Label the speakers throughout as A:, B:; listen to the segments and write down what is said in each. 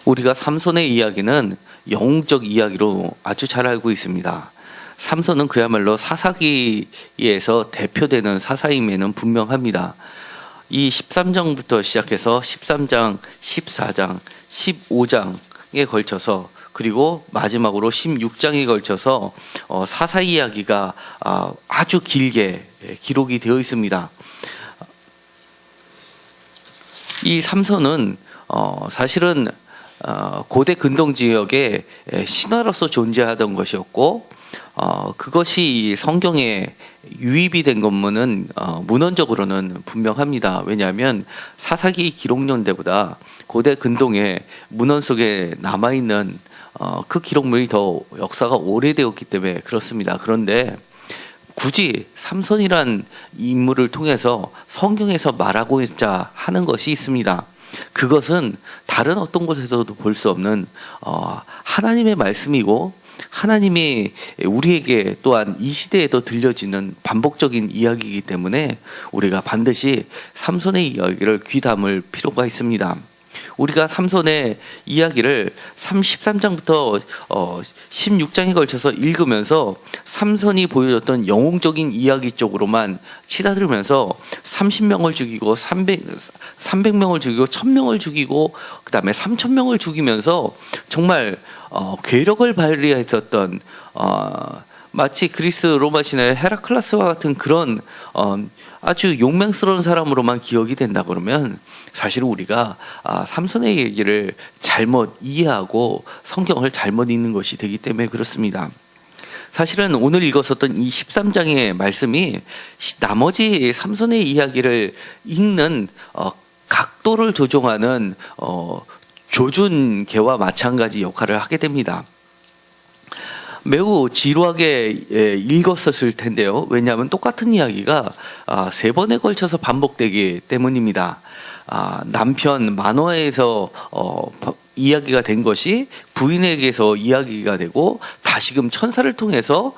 A: 우리가 삼손의 이야기는 영웅적 이야기로 아주 잘 알고 있습니다. 삼손은 그야말로 사사기에서 대표되는 사사임에는 분명합니다. 이 13장부터 시작해서 13장, 14장, 15장에 걸쳐서 그리고 마지막으로 16장에 걸쳐서 사사 이야기가 아주 길게 기록이 되어 있습니다. 이 삼손은 사실은 고대 근동 지역의 신화로서 존재하던 것이었고 그것이 성경에 유입이 된 것은 문헌적으로는 분명합니다. 왜냐하면 사사기 기록연대보다 고대 근동의 문헌 속에 남아있는 그 기록물이 더 역사가 오래되었기 때문에 그렇습니다. 그런데 굳이 삼손이란 인물을 통해서 성경에서 말하고자 하는 것이 있습니다. 그것은 다른 어떤 곳에서도 볼 수 없는 하나님의 말씀이고 하나님이 우리에게 또한 이 시대에도 들려지는 반복적인 이야기이기 때문에 우리가 반드시 삼손의 이야기를 귀담을 필요가 있습니다. 우리가 삼손의 이야기를 13장부터 16장에 걸쳐서 읽으면서 삼손이 보여줬던 영웅적인 이야기 쪽으로만 치닫으면서 30명을 죽이고 300명을 죽이고 1000명을 죽이고 그 다음에 3000명을 죽이면서 정말 괴력을 발휘했었던 마치 그리스 로마 신의 헤라클레스와 같은 그런 아주 용맹스러운 사람으로만 기억이 된다 그러면 사실 우리가 삼손의 얘기를 잘못 이해하고 성경을 잘못 읽는 것이 되기 때문에 그렇습니다. 사실은 오늘 읽었었던 이 13장의 말씀이 나머지 삼손의 이야기를 읽는 각도를 조정하는 조준계와 마찬가지 역할을 하게 됩니다. 매우 지루하게 읽었었을 텐데요. 왜냐하면 똑같은 이야기가 3번에 걸쳐서 반복되기 때문입니다. 남편 만화에서 이야기가 된 것이 부인에게서 이야기가 되고 다시금 천사를 통해서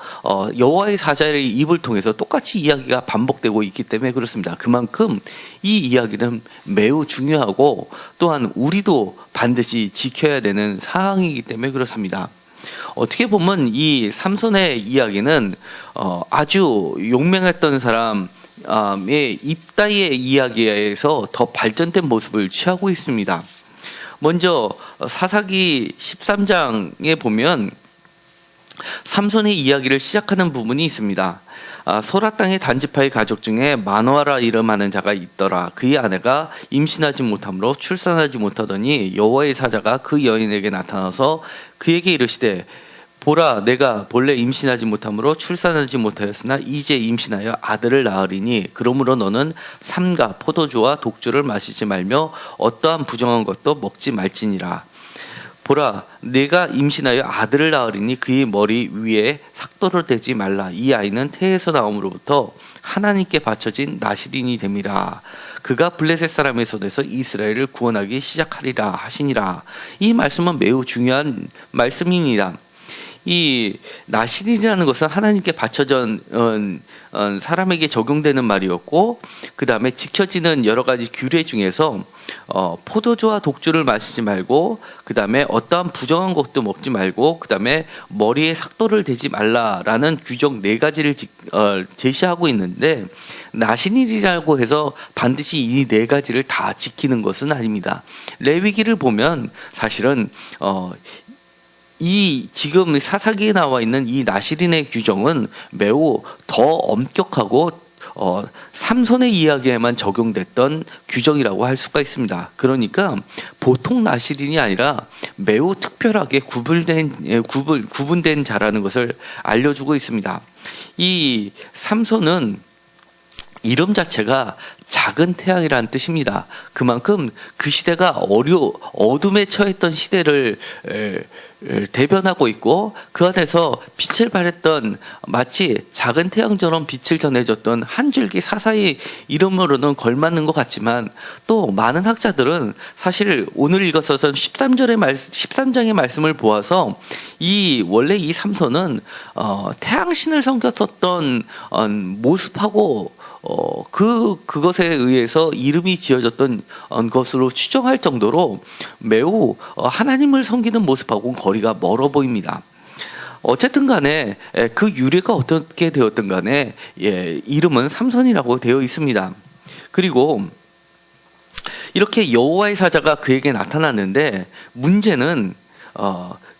A: 여호와의 사자의 입을 통해서 똑같이 이야기가 반복되고 있기 때문에 그렇습니다. 그만큼 이 이야기는 매우 중요하고 또한 우리도 반드시 지켜야 되는 사항이기 때문에 그렇습니다. 어떻게 보면 이 삼손의 이야기는 아주 용맹했던 사람의 입다의 이야기에서 더 발전된 모습을 취하고 있습니다. 먼저 사사기 13장에 보면 삼손의 이야기를 시작하는 부분이 있습니다. 소라 땅의 단지파의 가족 중에 마노아라 이름하는 자가 있더라. 그의 아내가 임신하지 못하므로 출산하지 못하더니 여호와의 사자가 그 여인에게 나타나서 그에게 이르시되 보라, 내가 본래 임신하지 못하므로 출산하지 못하였으나 이제 임신하여 아들을 낳으리니 그러므로 너는 삼가 포도주와 독주를 마시지 말며 어떠한 부정한 것도 먹지 말지니라. 보라, 내가 임신하여 아들을 낳으리니 그의 머리 위에 삭도를 대지 말라. 이 아이는 태에서 나옴으로부터 하나님께 바쳐진 나실인이 됨이라. 그가 블레셋 사람의 손에서 이스라엘을 구원하기 시작하리라 하시니라. 이 말씀은 매우 중요한 말씀입니다. 이 나실이라는 것은 하나님께 바쳐진 사람에게 적용되는 말이었고 그 다음에 지켜지는 여러 가지 규례 중에서 포도주와 독주를 마시지 말고 그 다음에 어떠한 부정한 것도 먹지 말고 그 다음에 머리에 삭도를 대지 말라라는 규정 4가지를 제시하고 있는데 나신일이라고 해서 반드시 이 4가지를 다 지키는 것은 아닙니다. 레위기를 보면 사실은 이 지금 사사기에 나와 있는 이 나실인의 규정은 매우 더 엄격하고 삼손의 이야기에만 적용됐던 규정이라고 할 수가 있습니다. 그러니까 보통 나실인이 아니라 매우 특별하게 구분된 자라는 것을 알려주고 있습니다. 이 삼손은 이름 자체가 작은 태양이라는 뜻입니다. 그만큼 그 시대가 어둠에 처했던 시대를 대변하고 있고 그 안에서 빛을 발했던 마치 작은 태양처럼 빛을 전해줬던 한 줄기 사사의 이름으로는 걸맞는 것 같지만 또 많은 학자들은 사실 오늘 읽었었던 13장의 말씀을 보아서 원래 이 삼손은 태양신을 섬겼었던 모습하고 그것에 의해서 이름이 지어졌던 것으로 추정할 정도로 매우 하나님을 섬기는 모습하고는 거리가 멀어 보입니다. 어쨌든 간에 그 유래가 어떻게 되었든 간에 이름은 삼손이라고 되어 있습니다. 그리고 이렇게 여호와의 사자가 그에게 나타났는데 문제는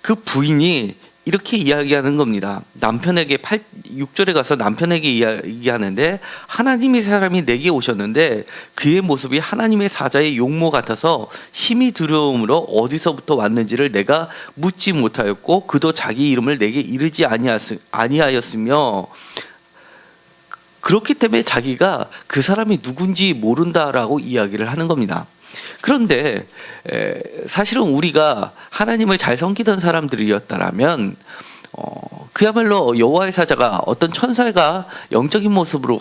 A: 그 부인이 이렇게 이야기하는 겁니다. 남편에게 6절에 가서 남편에게 이야기하는데 하나님의 사람이 내게 오셨는데 그의 모습이 하나님의 사자의 용모 같아서 심히 두려움으로 어디서부터 왔는지를 내가 묻지 못하였고 그도 자기 이름을 내게 이르지 아니하였으며 그렇기 때문에 자기가 그 사람이 누군지 모른다라고 이야기를 하는 겁니다. 그런데 사실은 우리가 하나님을 잘 섬기던 사람들이었다라면 그야말로 여호와의 사자가 어떤 천사가 영적인 모습으로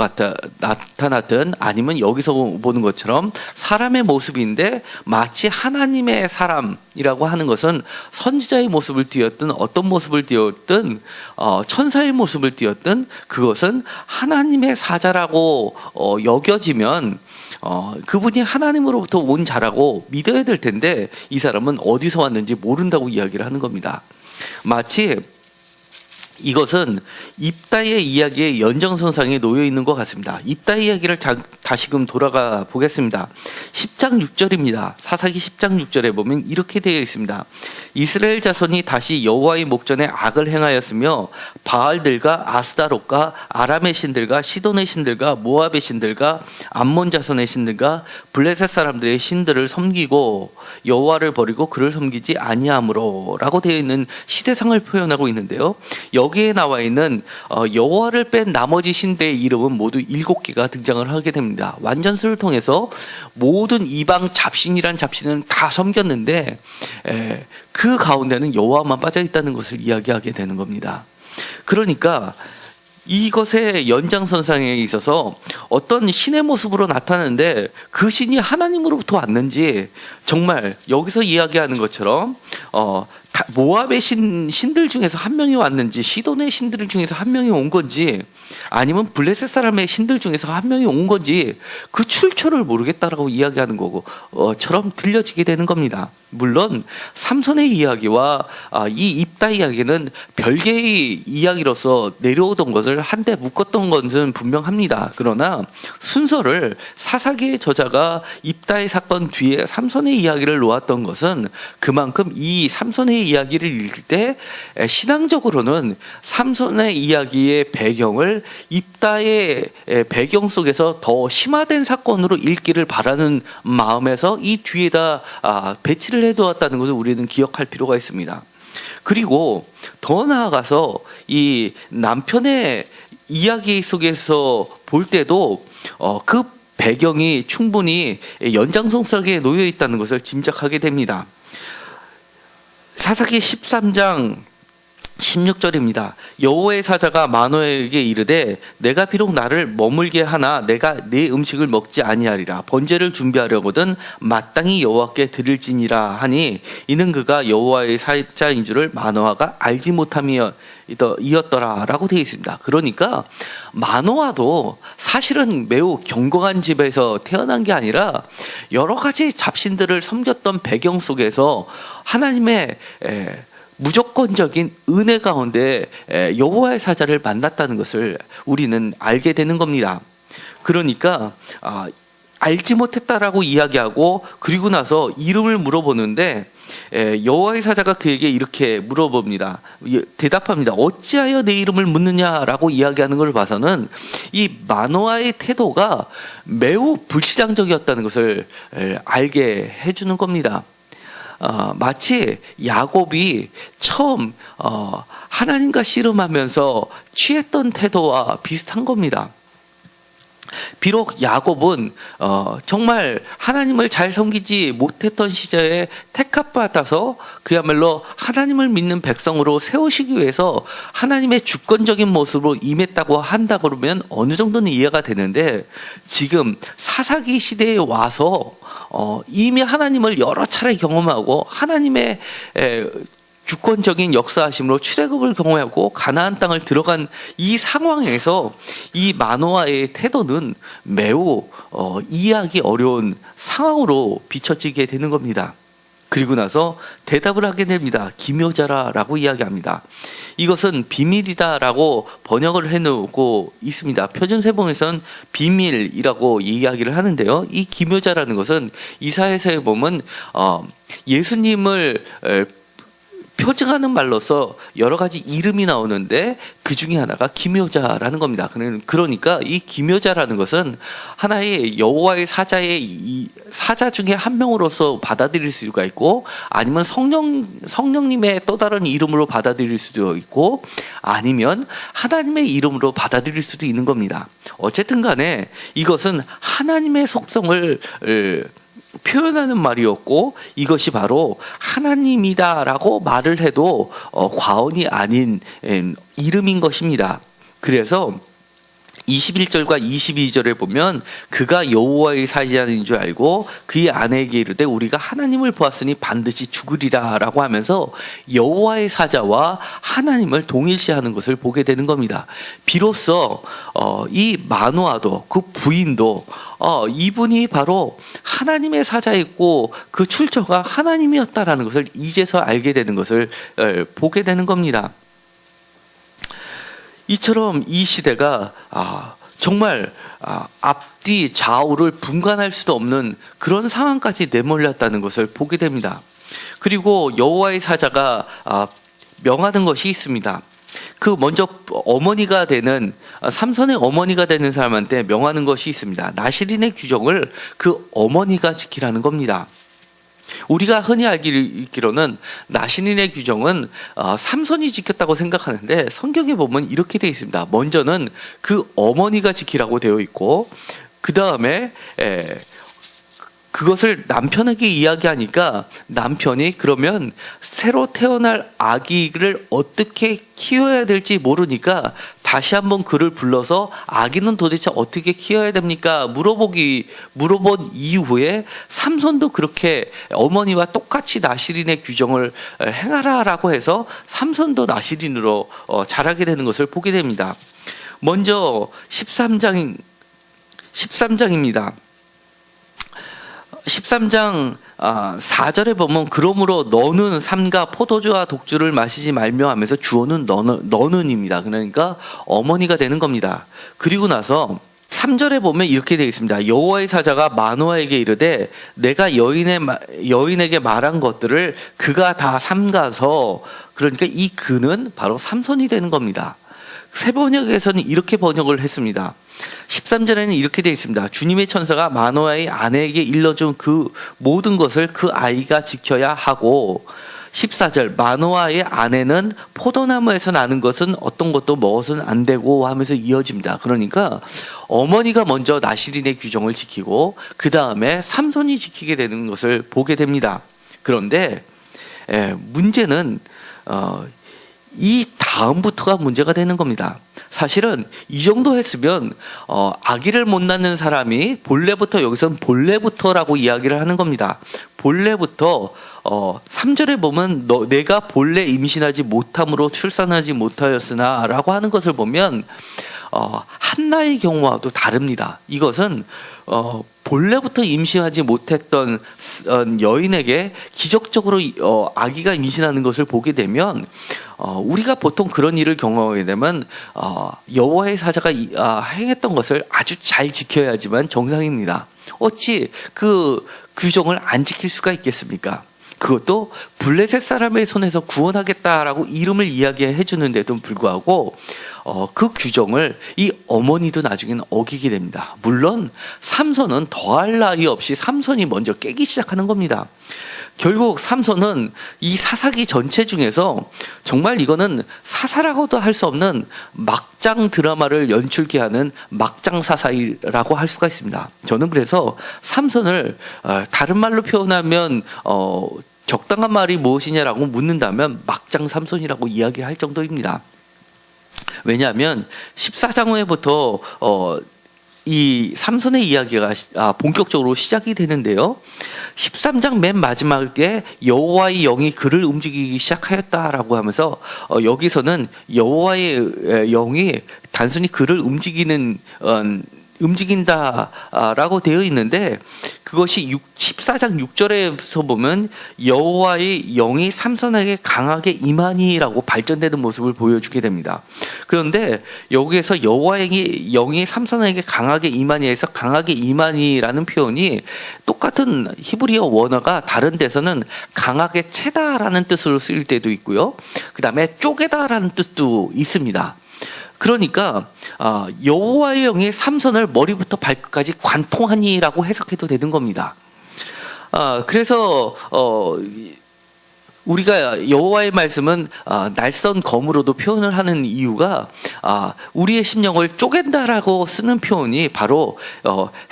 A: 나타났든 아니면 여기서 보는 것처럼 사람의 모습인데 마치 하나님의 사람이라고 하는 것은 선지자의 모습을 띄었든 어떤 모습을 띄었든 천사의 모습을 띄었든 그것은 하나님의 사자라고 여겨지면 그분이 하나님으로부터 온 자라고 믿어야 될 텐데 이 사람은 어디서 왔는지 모른다고 이야기를 하는 겁니다. 마치 이것은 입다의 이야기의 연장선상에 놓여 있는 것 같습니다. 입다의 이야기를 다시금 돌아가 보겠습니다. 10장 6절입니다. 사사기 10장 6절에 보면 이렇게 되어 있습니다. 이스라엘 자손이 다시 여호와의 목전에 악을 행하였으며 바알들과 아스다롯과 아람의 신들과 시돈의 신들과 모압의 신들과 암몬 자손의 신들과 블레셋 사람들의 신들을 섬기고 여호와를 버리고 그를 섬기지 아니하므로라고 되어 있는 시대상을 표현하고 있는데요. 여기에 나와 있는 여호와를 뺀 나머지 신들의 이름은 모두 7개가 등장을 하게 됩니다. 완전수를 통해서 모든 이방 잡신이란 잡신은 다 섬겼는데 그 가운데는 여호와만 빠져 있다는 것을 이야기하게 되는 겁니다. 그러니까 이것의 연장선상에 있어서 어떤 신의 모습으로 나타나는데 그 신이 하나님으로부터 왔는지 정말 여기서 이야기하는 것처럼 모압의 신들 중에서 한 명이 왔는지 시돈의 신들 중에서 한 명이 온 건지 아니면 블레셋 사람의 신들 중에서 한 명이 온 건지 그 출처를 모르겠다라고 이야기하는 거고처럼 들려지게 되는 겁니다. 물론 삼손의 이야기와 이 입다 이야기는 별개의 이야기로서 내려오던 것을 한데 묶었던 것은 분명합니다. 그러나 순서를 사사기의 저자가 입다의 사건 뒤에 삼손의 이야기를 놓았던 것은 그만큼 이 삼손의 이야기를 읽을 때 신앙적으로는 삼손의 이야기의 배경을 입다의 배경 속에서 더 심화된 사건으로 읽기를 바라는 마음에서 이 뒤에다 배치를 해두었다는 것을 우리는 기억할 필요가 있습니다. 그리고 더 나아가서 이 남편의 이야기 속에서 볼 때도 그 배경이 충분히 연장선 속에 놓여 있다는 것을 짐작하게 됩니다. 사사기 13장 16절입니다. 여호와의 사자가 마노아에게 이르되 내가 비록 나를 머물게 하나 내가 네 음식을 먹지 아니하리라. 번제를 준비하려거든 마땅히 여호와께 드릴지니라 하니 이는 그가 여호와의 사자인 줄을 마노아가 알지 못함이었더라 라고 되어 있습니다. 그러니까 마노아도 사실은 매우 경건한 집에서 태어난 게 아니라 여러 가지 잡신들을 섬겼던 배경 속에서 하나님의 무조건적인 은혜 가운데 여호와의 사자를 만났다는 것을 우리는 알게 되는 겁니다. 그러니까 알지 못했다라고 이야기하고 그리고 나서 이름을 물어보는데 여호와의 사자가 그에게 이렇게 물어봅니다. 대답합니다. 어찌하여 내 이름을 묻느냐라고 이야기하는 걸 봐서는 이 마노아의 태도가 매우 불신앙적이었다는 것을 알게 해주는 겁니다. 마치 야곱이 처음 하나님과 씨름하면서 취했던 태도와 비슷한 겁니다. 비록 야곱은 정말 하나님을 잘 섬기지 못했던 시절에 택합받아서 그야말로 하나님을 믿는 백성으로 세우시기 위해서 하나님의 주권적인 모습으로 임했다고 한다 그러면 어느 정도는 이해가 되는데 지금 사사기 시대에 와서 이미 하나님을 여러 차례 경험하고 하나님의 주권적인 역사하심으로 출애굽을 경험하고 가나안 땅을 들어간 이 상황에서 이 마노아의 태도는 매우 이해하기 어려운 상황으로 비춰지게 되는 겁니다. 그리고 나서 대답을 하게 됩니다. 기묘자라라고 이야기합니다. 이것은 비밀이다라고 번역을 해놓고 있습니다. 표준세번에서는 비밀이라고 이야기를 하는데요. 이 기묘자라는 것은 이사야서에 보면 예수님을 표징하는 말로서 여러 가지 이름이 나오는데 그 중에 하나가 기묘자라는 겁니다. 그러니까 이 기묘자라는 것은 하나의 여호와의 사자의 사자 중에 한 명으로서 받아들일 수가 있고, 아니면 성령님의 또 다른 이름으로 받아들일 수도 있고, 아니면 하나님의 이름으로 받아들일 수도 있는 겁니다. 어쨌든 간에 이것은 하나님의 속성을 표현하는 말이었고, 이것이 바로 하나님이다라고 말을 해도 과언이 아닌 이름인 것입니다. 그래서 21절과 22절에 보면 그가 여호와의 사자인 줄 알고 그의 아내에게 이르되 우리가 하나님을 보았으니 반드시 죽으리라 라고 하면서 여호와의 사자와 하나님을 동일시하는 것을 보게 되는 겁니다. 비로소 이 마노아도 그 부인도 이분이 바로 하나님의 사자였고 그 출처가 하나님이었다라는 것을 이제서 알게 되는 것을 보게 되는 겁니다. 이처럼 이 시대가 정말 앞뒤 좌우를 분간할 수도 없는 그런 상황까지 내몰렸다는 것을 보게 됩니다. 그리고 여호와의 사자가 명하는 것이 있습니다. 그 먼저 어머니가 되는 삼손의 어머니가 되는 사람한테 명하는 것이 있습니다. 나시린의 규정을 그 어머니가 지키라는 겁니다. 우리가 흔히 알기로는 나시린의 규정은 삼손이 지켰다고 생각하는데, 성경에 보면 이렇게 되어 있습니다. 먼저는 그 어머니가 지키라고 되어 있고, 그 다음에 그것을 남편에게 이야기하니까 남편이 그러면 새로 태어날 아기를 어떻게 키워야 될지 모르니까 다시 한번 그를 불러서 아기는 도대체 어떻게 키워야 됩니까? 물어본 이후에 삼손도 그렇게 어머니와 똑같이 나시린의 규정을 행하라라고 해서 삼손도 나시린으로 자라게 되는 것을 보게 됩니다. 먼저 13장입니다. 13장 4절에 보면 그러므로 너는 삼가 포도주와 독주를 마시지 말며 하면서 주어는 너는입니다. 그러니까 어머니가 되는 겁니다. 그리고 나서 3절에 보면 이렇게 되어 있습니다. 여호와의 사자가 마노아에게 이르되 내가 여인에게 말한 것들을 그가 다 삼가서, 그러니까 이 그는 바로 삼손이 되는 겁니다. 새 번역에서는 이렇게 번역을 했습니다. 13절에는 이렇게 되어 있습니다. 주님의 천사가 마노아의 아내에게 일러준 그 모든 것을 그 아이가 지켜야 하고, 14절 마노아의 아내는 포도나무에서 나는 것은 어떤 것도 먹어서는 안 되고 하면서 이어집니다. 그러니까 어머니가 먼저 나시린의 규정을 지키고 그 다음에 삼손이 지키게 되는 것을 보게 됩니다. 그런데 문제는 이 다음부터가 문제가 되는 겁니다. 사실은 이 정도 했으면 아기를 못 낳는 사람이 본래부터, 여기서는 본래부터라고 이야기를 하는 겁니다. 본래부터 3절에 보면 내가 본래 임신하지 못함으로 출산하지 못하였으나 라고 하는 것을 보면 한나의 경우와도 다릅니다. 이것은 본래부터 임신하지 못했던 여인에게 기적적으로 아기가 임신하는 것을 보게 되면 우리가 보통 그런 일을 경험하게 되면 여호와의 사자가 행했던 것을 아주 잘 지켜야지만 정상입니다. 어찌 그 규정을 안 지킬 수가 있겠습니까? 그것도 블레셋 사람의 손에서 구원하겠다라고 이름을 이야기해 주는데도 불구하고 그 규정을 이 어머니도 나중에는 어기게 됩니다. 물론 삼손은 더할 나위 없이 삼손이 먼저 깨기 시작하는 겁니다. 결국 삼손은 이 사사기 전체 중에서 정말 이거는 사사라고도 할 수 없는 막장 드라마를 연출케 하는 막장 사사라고 할 수가 있습니다. 저는 그래서 삼손을 다른 말로 표현하면 적당한 말이 무엇이냐라고 묻는다면 막장 삼손이라고 이야기를 할 정도입니다. 왜냐하면 14장 후에부터 이 삼손의 이야기가 본격적으로 시작이 되는데요. 13장 맨 마지막에 여호와의 영이 그를 움직이기 시작하였다라고 하면서 여기서는 여호와의 영이 단순히 그를 움직인다라고 되어 있는데, 그것이 14장 6절에서 보면 여호와의 영이 삼손에게 강하게 임하니라고 발전되는 모습을 보여주게 됩니다. 그런데 여기에서 여호와의 영이 삼손에게 강하게 임하니에서 강하게 임하니라는 표현이 똑같은 히브리어 원어가 다른 데서는 강하게 채다라는 뜻으로 쓰일 때도 있고요, 그 다음에 쪼개다라는 뜻도 있습니다. 그러니까 여호와의 영이 삼손을 머리부터 발끝까지 관통하니라고 해석해도 되는 겁니다. 그래서 우리가 여호와의 말씀은 날선 검으로도 표현을 하는 이유가, 우리의 심령을 쪼갠다라고 쓰는 표현이 바로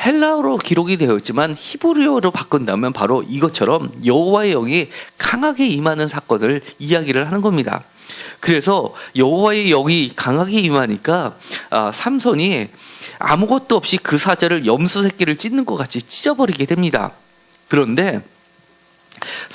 A: 헬라어로 기록이 되어 있지만 히브리어로 바꾼다면 바로 이것처럼 여호와의 영이 강하게 임하는 사건을 이야기를 하는 겁니다. 그래서 여호와의 영이 강하게 임하니까 삼손이 아무것도 없이 그 사자를 염소 새끼를 찢는 것 같이 찢어버리게 됩니다. 그런데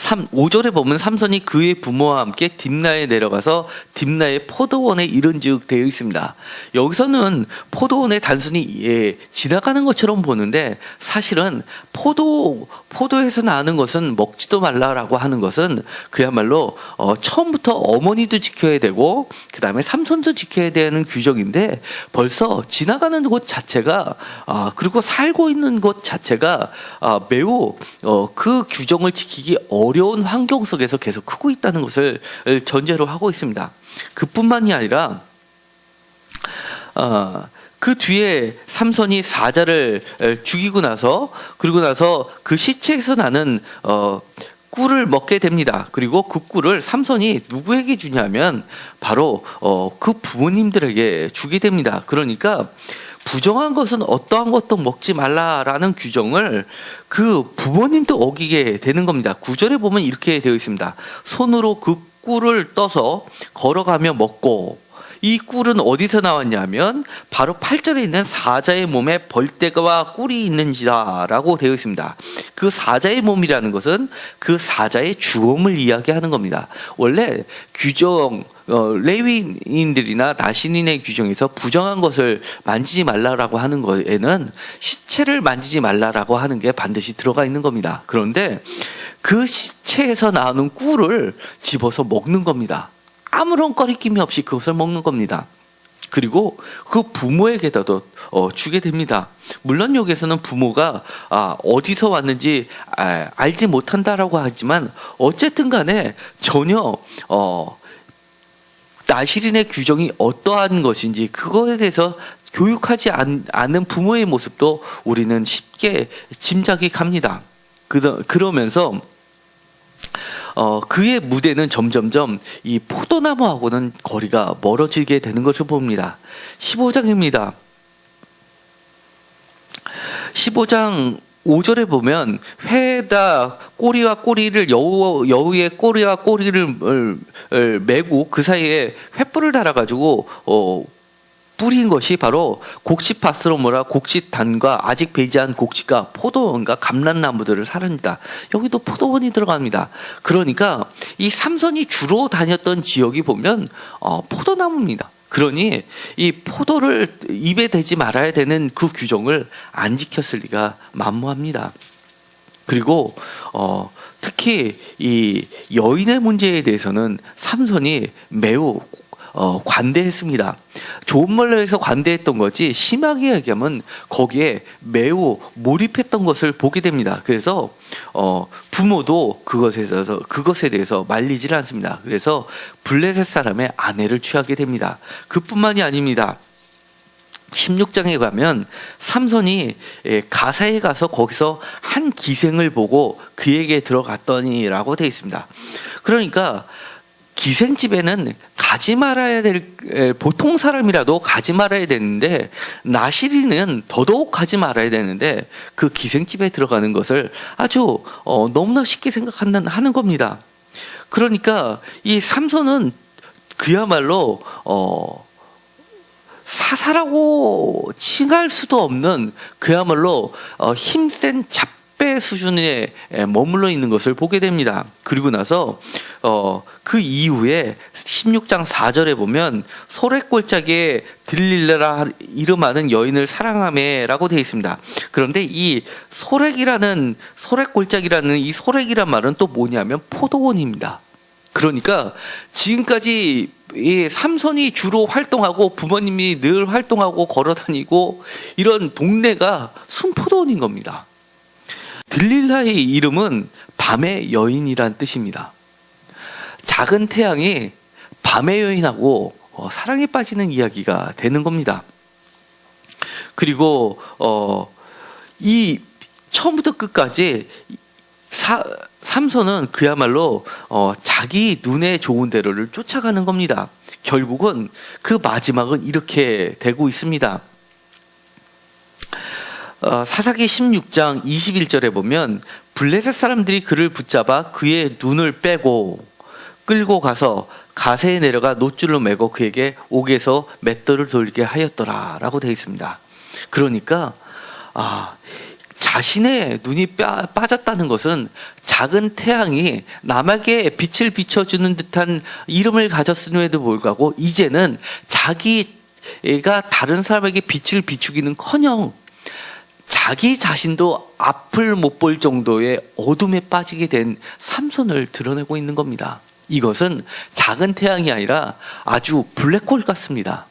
A: 5절에 보면 삼손이 그의 부모와 함께 딥나에 내려가서 딥나의 포도원에 이른즉 되어 있습니다. 여기서는 포도원에 단순히 지나가는 것처럼 보는데, 사실은 포도에서 나는 것은 먹지도 말라라고 하는 것은 그야말로 처음부터 어머니도 지켜야 되고 그 다음에 삼손도 지켜야 되는 규정인데, 벌써 지나가는 곳 자체가 그리고 살고 있는 곳 자체가 매우 그 규정을 지키기 어려운 환경 속에서 계속 크고 있다는 것을 전제로 하고 있습니다. 그뿐만이 아니라 그 뒤에 삼손이 사자를 죽이고 나서, 그리고 나서 그 시체에서 나는 꿀을 먹게 됩니다. 그리고 그 꿀을 삼손이 누구에게 주냐면 바로 그 부모님들에게 주게 됩니다. 그러니까 부정한 것은 어떠한 것도 먹지 말라라는 규정을 그 부모님도 어기게 되는 겁니다. 9절에 보면 이렇게 되어 있습니다. 손으로 그 꿀을 떠서 걸어가며 먹고, 이 꿀은 어디서 나왔냐면 바로 8절에 있는 사자의 몸에 벌떼와 꿀이 있는지라라고 되어 있습니다. 그 사자의 몸이라는 것은 그 사자의 죽음을 이야기하는 겁니다. 원래 규정, 레위인들이나 나신인의 규정에서 부정한 것을 만지지 말라라고 하는 거에는 시체를 만지지 말라라고 하는 게 반드시 들어가 있는 겁니다. 그런데 그 시체에서 나오는 꿀을 집어서 먹는 겁니다. 아무런 꺼리낌이 없이 그것을 먹는 겁니다. 그리고 그 부모에게도 주게 됩니다. 물론 여기에서는 부모가 어디서 왔는지 알지 못한다라고 하지만, 어쨌든 간에 전혀 나실인의 규정이 어떠한 것인지 그거에 대해서 교육하지 않은 부모의 모습도 우리는 쉽게 짐작이 갑니다. 그러면서 그의 무대는 점점점 이 포도나무하고는 거리가 멀어지게 되는 것을 봅니다. 15장입니다. 15장 5절에 보면 회에다 꼬리와 꼬리를 여우의 꼬리와 꼬리를 메고 그 사이에 횃불을 달아가지고 뿌린 것이 바로 곡식 바스로모라 곡식단과 아직 배지한 곡식과 포도원과 감람나무들을 사릅니다. 여기도 포도원이 들어갑니다. 그러니까 이 삼손이 주로 다녔던 지역이 보면 포도나무입니다. 그러니 이 포도를 입에 대지 말아야 되는 그 규정을 안 지켰을 리가 만무합니다. 그리고 특히 이 여인의 문제에 대해서는 삼손이 매우 관대했습니다. 좋은 말로 해서 관대했던 거지, 심하게 얘기하면 거기에 매우 몰입했던 것을 보게 됩니다. 그래서 부모도 그것에 대해서 말리질 않습니다. 그래서 블레셋 사람의 아내를 취하게 됩니다. 그뿐만이 아닙니다. 16장에 가면 삼손이 가사에 가서 거기서 한 기생을 보고 그에게 들어갔더니라고 되어 있습니다. 그러니까 기생집에는 가지 말아야 보통 사람이라도 가지 말아야 되는데, 나실이는 더더욱 가지 말아야 되는데 그 기생집에 들어가는 것을 아주 너무나 쉽게 하는 겁니다. 그러니까 이 삼손은 그야말로 사사라고 칭할 수도 없는 그야말로 힘센 잡배 수준에 머물러 있는 것을 보게 됩니다. 그리고 나서 그 이후에 16장 4절에 보면 소랫골짜기에 들릴레라 이름하는 여인을 사랑하매라고 되어 있습니다. 그런데 이 소랫골짜기라는 이 소랫이란 말은 또 뭐냐면 포도원입니다. 그러니까 지금까지 이 삼손이 주로 활동하고 부모님이 늘 활동하고 걸어다니고 이런 동네가 순포도원인 겁니다. 들릴라의 이름은 밤의 여인이란 뜻입니다. 작은 태양이 밤의 여인하고 사랑에 빠지는 이야기가 되는 겁니다. 그리고 이 처음부터 끝까지 삼손은 그야말로 자기 눈에 좋은 대로를 쫓아가는 겁니다. 결국은 그 마지막은 이렇게 되고 있습니다. 사사기 16장 21절에 보면 블레셋 사람들이 그를 붙잡아 그의 눈을 빼고 끌고 가서 가세에 내려가 놋줄로 매고 그에게 옥에서 맷돌을 돌게 하였더라 라고 되어 있습니다. 그러니까 자신의 눈이 빠졌다는 것은 작은 태양이 남에게 빛을 비춰주는 듯한 이름을 가졌음에도 불구하고 이제는 자기가 다른 사람에게 빛을 비추기는커녕 자기 자신도 앞을 못 볼 정도의 어둠에 빠지게 된 삼손을 드러내고 있는 겁니다. 이것은 작은 태양이 아니라 아주 블랙홀 같습니다.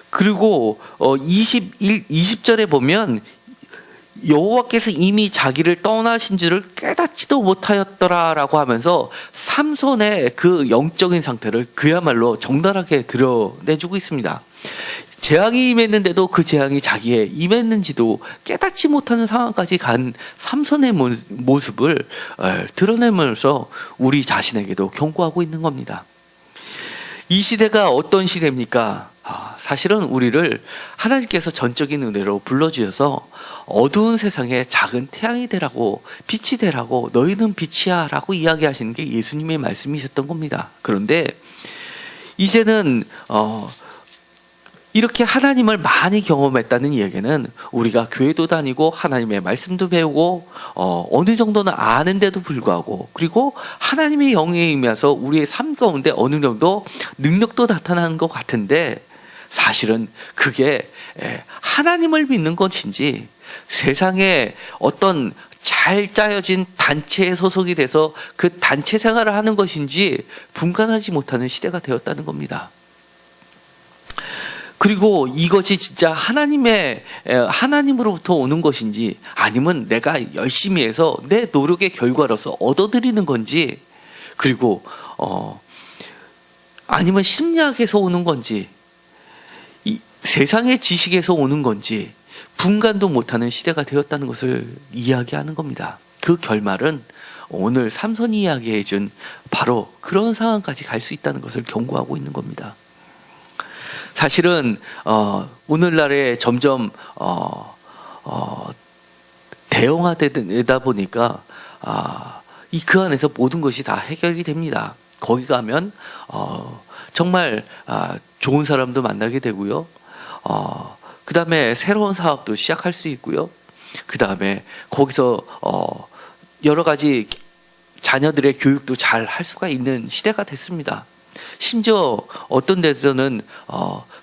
A: 그리고 20절에 보면 여호와께서 이미 자기를 떠나신 줄을 깨닫지도 못하였더라라고 하면서 삼손의 그 영적인 상태를 그야말로 적나라하게 드러내주고 있습니다. 재앙이 임했는데도 그 재앙이 자기에 임했는지도 깨닫지 못하는 상황까지 간 삼손의 모습을 드러내면서 우리 자신에게도 경고하고 있는 겁니다. 이 시대가 어떤 시대입니까? 사실은 우리를 하나님께서 전적인 은혜로 불러주셔서 어두운 세상에 작은 태양이 되라고, 빛이 되라고, 너희는 빛이야 라고 이야기하시는 게 예수님의 말씀이셨던 겁니다. 그런데 이제는 이렇게 하나님을 많이 경험했다는 이야기는 우리가 교회도 다니고 하나님의 말씀도 배우고 어느 정도는 아는데도 불구하고, 그리고 하나님의 영에 임해서 우리의 삶 가운데 어느 정도 능력도 나타나는 것 같은데, 사실은 그게 하나님을 믿는 것인지 세상에 어떤 잘 짜여진 단체에 소속이 돼서 그 단체 생활을 하는 것인지 분간하지 못하는 시대가 되었다는 겁니다. 그리고 이것이 진짜 하나님으로부터 오는 것인지 아니면 내가 열심히 해서 내 노력의 결과로서 얻어들이는 건지, 그리고 아니면 심리학에서 오는 건지, 이 세상의 지식에서 오는 건지 분간도 못하는 시대가 되었다는 것을 이야기하는 겁니다. 그 결말은 오늘 삼손이 이야기해 준 바로 그런 상황까지 갈 수 있다는 것을 경고하고 있는 겁니다. 사실은 오늘날에 점점 대형화되다 보니까 그 안에서 모든 것이 다 해결이 됩니다. 거기 가면 정말 좋은 사람도 만나게 되고요. 그 다음에 새로운 사업도 시작할 수 있고요. 그 다음에 거기서 여러 가지 자녀들의 교육도 잘 할 수가 있는 시대가 됐습니다. 심지어 어떤 데서는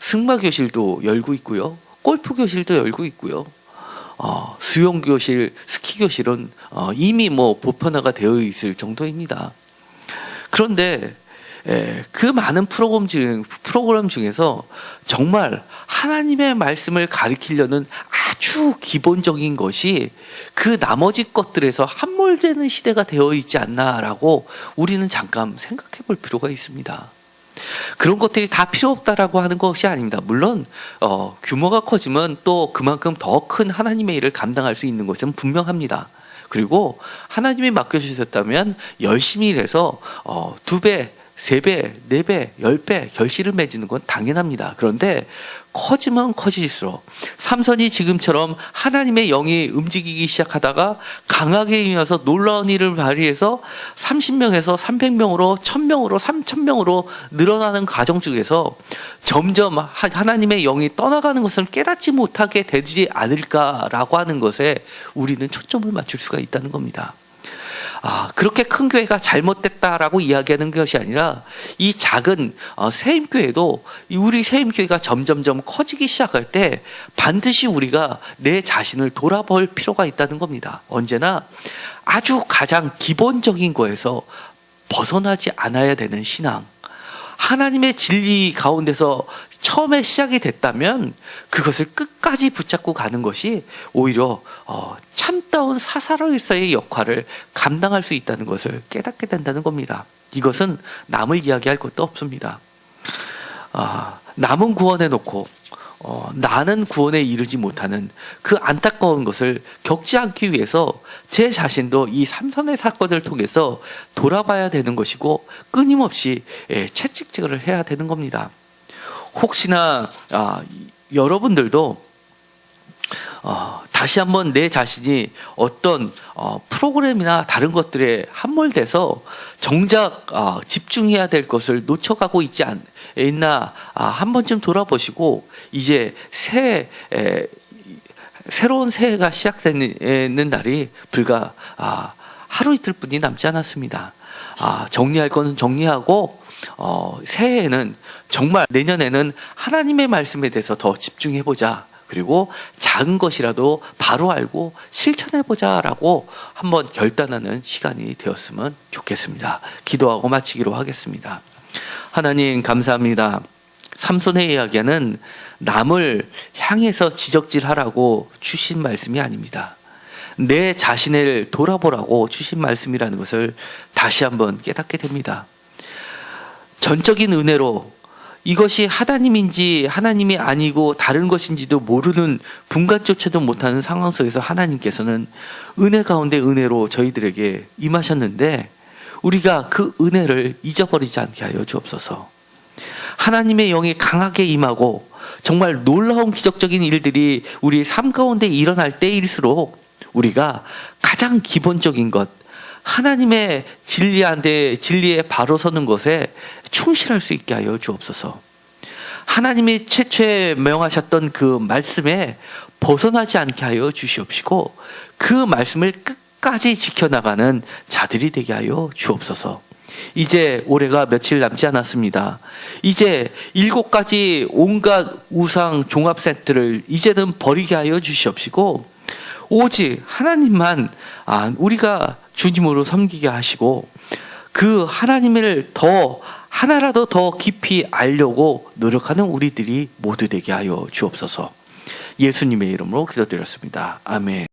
A: 승마 교실도 열고 있고요. 골프 교실도 열고 있고요. 수영 교실, 스키 교실은 이미 보편화가 되어 있을 정도입니다. 그런데 그 많은 프로그램 중에서 정말 하나님의 말씀을 가르치려는 아주 기본적인 것이 그 나머지 것들에서 함몰되는 시대가 되어 있지 않나라고 우리는 잠깐 생각해 볼 필요가 있습니다. 그런 것들이 다 필요 없다라고 하는 것이 아닙니다. 물론 규모가 커지면 또 그만큼 더 큰 하나님의 일을 감당할 수 있는 것은 분명합니다. 그리고 하나님이 맡겨주셨다면 열심히 일해서 2배, 3배, 4배, 10배 결실을 맺는 건 당연합니다. 그런데 커지면 커질수록 삼손이 지금처럼 하나님의 영이 움직이기 시작하다가 강하게 임해서 놀라운 일을 발휘해서 30명에서 300명으로 1000명으로 3000명으로 늘어나는 과정 중에서 점점 하나님의 영이 떠나가는 것을 깨닫지 못하게 되지 않을까라고 하는 것에 우리는 초점을 맞출 수가 있다는 겁니다. 그렇게 큰 교회가 잘못됐다라고 이야기하는 것이 아니라 이 작은 세임교회도 우리 세임교회가 점점점 커지기 시작할 때 반드시 우리가 내 자신을 돌아볼 필요가 있다는 겁니다. 언제나 아주 가장 기본적인 거에서 벗어나지 않아야 되는 신앙, 하나님의 진리 가운데서 처음에 시작이 됐다면 그것을 끝까지 붙잡고 가는 것이 오히려 참다운 사사로이서의 역할을 감당할 수 있다는 것을 깨닫게 된다는 겁니다. 이것은 남을 이야기할 것도 없습니다. 남은 구원해 놓고 나는 구원에 이르지 못하는 그 안타까운 것을 겪지 않기 위해서 제 자신도 이 삼손의 사건을 통해서 돌아봐야 되는 것이고 끊임없이 채찍질을 해야 되는 겁니다. 혹시나 여러분들도 다시 한번 내 자신이 어떤 프로그램이나 다른 것들에 함몰돼서 정작 집중해야 될 것을 놓쳐가고 있지 않나 한 번쯤 돌아보시고 이제 새로운 새해가 시작되는 날이 불과 하루 이틀뿐이 남지 않았습니다. 정리할 것은 정리하고 새해에는 정말 내년에는 하나님의 말씀에 대해서 더 집중해보자. 그리고 작은 것이라도 바로 알고 실천해보자라고 한번 결단하는 시간이 되었으면 좋겠습니다. 기도하고 마치기로 하겠습니다. 하나님 감사합니다. 삼손의 이야기는 남을 향해서 지적질하라고 주신 말씀이 아닙니다. 내 자신을 돌아보라고 주신 말씀이라는 것을 다시 한번 깨닫게 됩니다. 전적인 은혜로 이것이 하나님인지 하나님이 아니고 다른 것인지도 모르는 분간조차도 못하는 상황 속에서 하나님께서는 은혜 가운데 은혜로 저희들에게 임하셨는데 우리가 그 은혜를 잊어버리지 않게 하여 주옵소서. 하나님의 영이 강하게 임하고 정말 놀라운 기적적인 일들이 우리 삶 가운데 일어날 때일수록 우리가 가장 기본적인 것, 하나님의 진리에 바로 서는 것에 충실할 수 있게 하여 주옵소서. 하나님이 최초에 명하셨던 그 말씀에 벗어나지 않게 하여 주시옵시고 그 말씀을 끝까지 지켜나가는 자들이 되게 하여 주옵소서. 이제 올해가 며칠 남지 않았습니다. 이제 7가지 온갖 우상 종합 세트를 이제는 버리게 하여 주시옵시고 오직 하나님만 우리가 주님으로 섬기게 하시고 그 하나님을 하나라도 더 깊이 알려고 노력하는 우리들이 모두 되게 하여 주옵소서. 예수님의 이름으로 기도드렸습니다. 아멘.